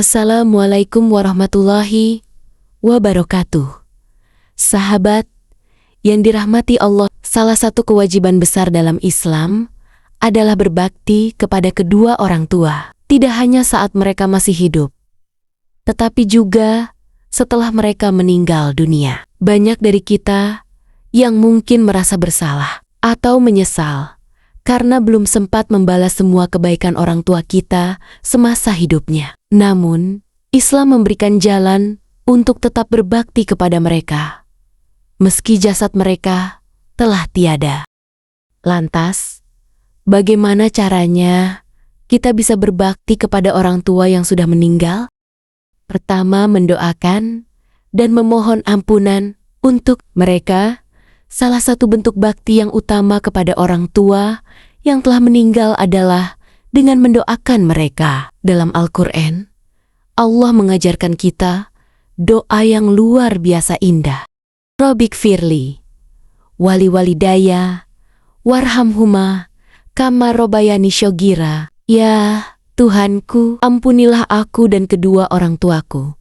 Assalamualaikum warahmatullahi wabarakatuh. Sahabat yang dirahmati Allah, salah satu kewajiban besar dalam Islam adalah berbakti kepada kedua orang tua. Tidak hanya saat mereka masih hidup, tetapi juga setelah mereka meninggal dunia. Banyak dari kita yang mungkin merasa bersalah atau menyesal karena belum sempat membalas semua kebaikan orang tua kita semasa hidupnya. Namun, Islam memberikan jalan untuk tetap berbakti kepada mereka, meski jasad mereka telah tiada. Lantas, bagaimana caranya kita bisa berbakti kepada orang tua yang sudah meninggal? Pertama, mendoakan dan memohon ampunan untuk mereka. Salah satu bentuk bakti yang utama kepada orang tua yang telah meninggal adalah dengan mendoakan mereka. Dalam Al-Quran, Allah mengajarkan kita doa yang luar biasa indah. Robbik firli, wali walidaya, warhamhuma, kama robayani syogira. Ya Tuhanku, ampunilah aku dan kedua orang tuaku,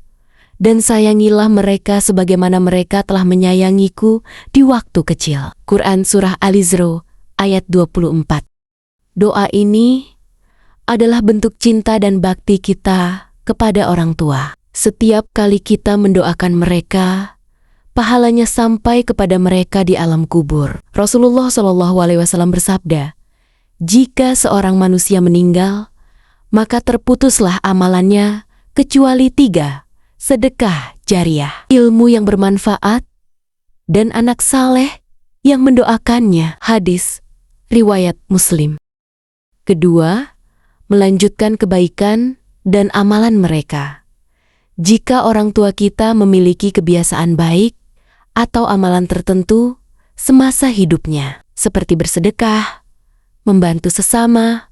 dan sayangilah mereka sebagaimana mereka telah menyayangiku di waktu kecil. Quran Surah Al-Isra ayat 24. Doa ini adalah bentuk cinta dan bakti kita kepada orang tua. Setiap kali kita mendoakan mereka, pahalanya sampai kepada mereka di alam kubur. Rasulullah SAW bersabda, jika seorang manusia meninggal, maka terputuslah amalannya kecuali 3. Sedekah jariah, ilmu yang bermanfaat, dan anak saleh yang mendoakannya. Hadis riwayat Muslim. Kedua, melanjutkan kebaikan dan amalan mereka. Jika orang tua kita memiliki kebiasaan baik atau amalan tertentu semasa hidupnya, seperti bersedekah, membantu sesama,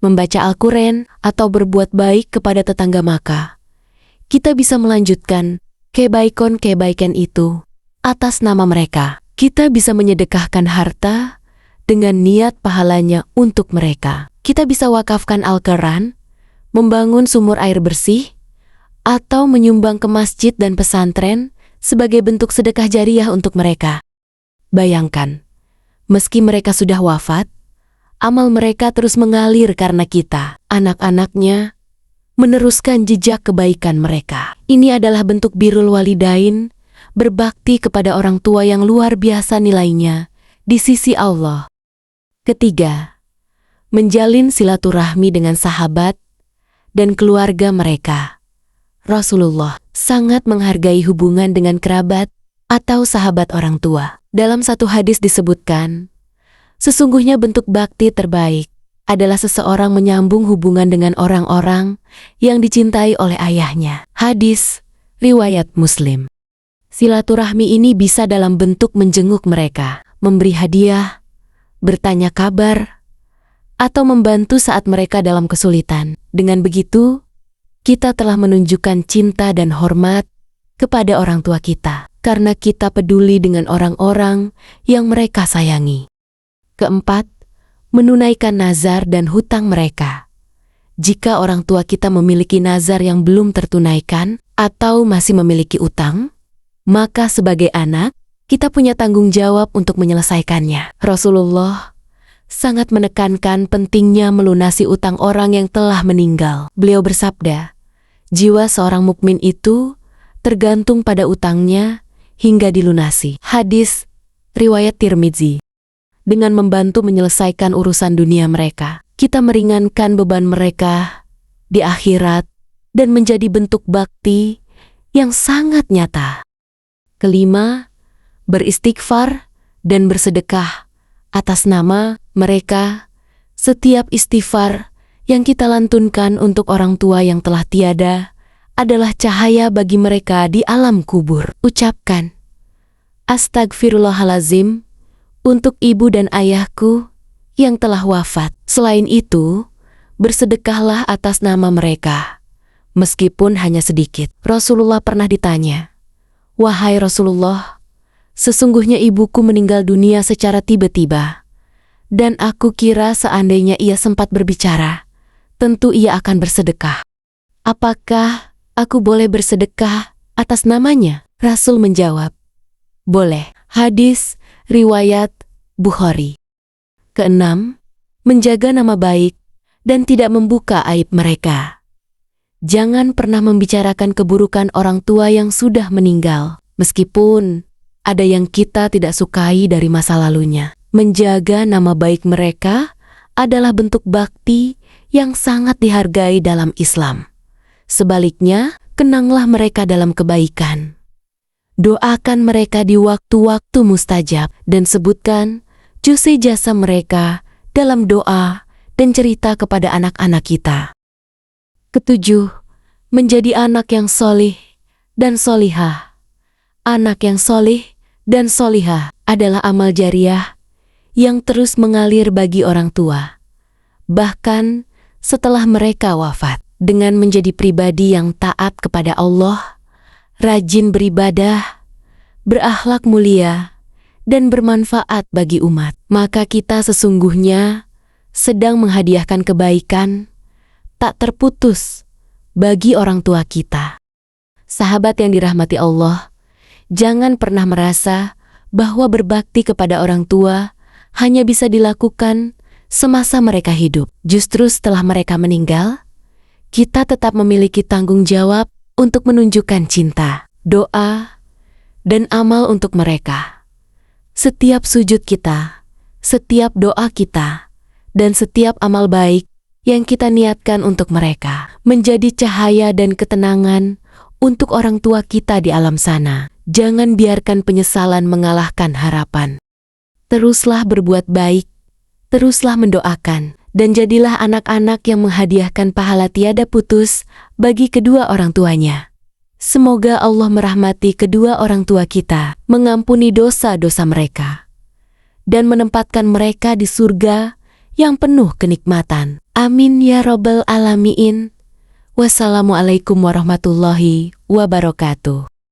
membaca Al-Quran, atau berbuat baik kepada tetangga, maka kita bisa melanjutkan kebaikan-kebaikan itu atas nama mereka. Kita bisa menyedekahkan harta dengan niat pahalanya untuk mereka. Kita bisa wakafkan Al-Quran, membangun sumur air bersih, atau menyumbang ke masjid dan pesantren sebagai bentuk sedekah jariah untuk mereka. Bayangkan, meski mereka sudah wafat, amal mereka terus mengalir karena kita, anak-anaknya, meneruskan jejak kebaikan mereka. Ini adalah bentuk birrul walidain, berbakti kepada orang tua yang luar biasa nilainya di sisi Allah. Ketiga, menjalin silaturahmi dengan sahabat dan keluarga mereka. Rasulullah sangat menghargai hubungan dengan kerabat atau sahabat orang tua. Dalam satu hadis disebutkan, sesungguhnya bentuk bakti terbaik adalah seseorang menyambung hubungan dengan orang-orang yang dicintai oleh ayahnya. Hadis riwayat Muslim. Silaturahmi ini bisa dalam bentuk menjenguk mereka, memberi hadiah, bertanya kabar, atau membantu saat mereka dalam kesulitan. Dengan begitu, kita telah menunjukkan cinta dan hormat kepada orang tua kita, karena kita peduli dengan orang-orang yang mereka sayangi. Keempat, menunaikan nazar dan hutang mereka. Jika orang tua kita memiliki nazar yang belum tertunaikan atau masih memiliki utang, maka sebagai anak, kita punya tanggung jawab untuk menyelesaikannya. Rasulullah sangat menekankan pentingnya melunasi utang orang yang telah meninggal. Beliau bersabda, jiwa seorang mukmin itu tergantung pada utangnya hingga dilunasi. Hadis riwayat Tirmidzi. Dengan membantu menyelesaikan urusan dunia mereka, kita meringankan beban mereka di akhirat dan menjadi bentuk bakti yang sangat nyata. Kelima, beristighfar dan bersedekah atas nama mereka. Setiap istighfar yang kita lantunkan untuk orang tua yang telah tiada adalah cahaya bagi mereka di alam kubur. Ucapkan, astagfirullahalazim, untuk ibu dan ayahku yang telah wafat. Selain itu, bersedekahlah atas nama mereka, meskipun hanya sedikit. Rasulullah pernah ditanya, wahai Rasulullah, sesungguhnya ibuku meninggal dunia secara tiba-tiba, dan aku kira seandainya ia sempat berbicara, tentu ia akan bersedekah. Apakah aku boleh bersedekah atas namanya?" Rasul menjawab, "Boleh." Hadis riwayat Bukhari. Keenam, menjaga nama baik dan tidak membuka aib mereka. Jangan pernah membicarakan keburukan orang tua yang sudah meninggal, meskipun ada yang kita tidak sukai dari masa lalunya. Menjaga nama baik mereka adalah bentuk bakti yang sangat dihargai dalam Islam. Sebaliknya, kenanglah mereka dalam kebaikan. Doakan mereka di waktu-waktu mustajab dan sebutkan jasa mereka dalam doa dan cerita kepada anak-anak kita. Ketujuh, menjadi anak yang solih dan solihah. Anak yang solih dan solihah adalah amal jariah yang terus mengalir bagi orang tua, bahkan setelah mereka wafat. Dengan menjadi pribadi yang taat kepada Allah, rajin beribadah, berakhlak mulia, dan bermanfaat bagi umat, maka kita sesungguhnya sedang menghadiahkan kebaikan tak terputus bagi orang tua kita. Sahabat yang dirahmati Allah, jangan pernah merasa bahwa berbakti kepada orang tua hanya bisa dilakukan semasa mereka hidup. Justru setelah mereka meninggal, kita tetap memiliki tanggung jawab untuk menunjukkan cinta, doa, dan amal untuk mereka. Setiap sujud kita, setiap doa kita, dan setiap amal baik yang kita niatkan untuk mereka menjadi cahaya dan ketenangan untuk orang tua kita di alam sana. Jangan biarkan penyesalan mengalahkan harapan. Teruslah berbuat baik, teruslah mendoakan, dan jadilah anak-anak yang menghadiahkan pahala tiada putus bagi kedua orang tuanya. Semoga Allah merahmati kedua orang tua kita, mengampuni dosa-dosa mereka, dan menempatkan mereka di surga yang penuh kenikmatan. Amin ya Rabbal Alamin. Wassalamualaikum warahmatullahi wabarakatuh.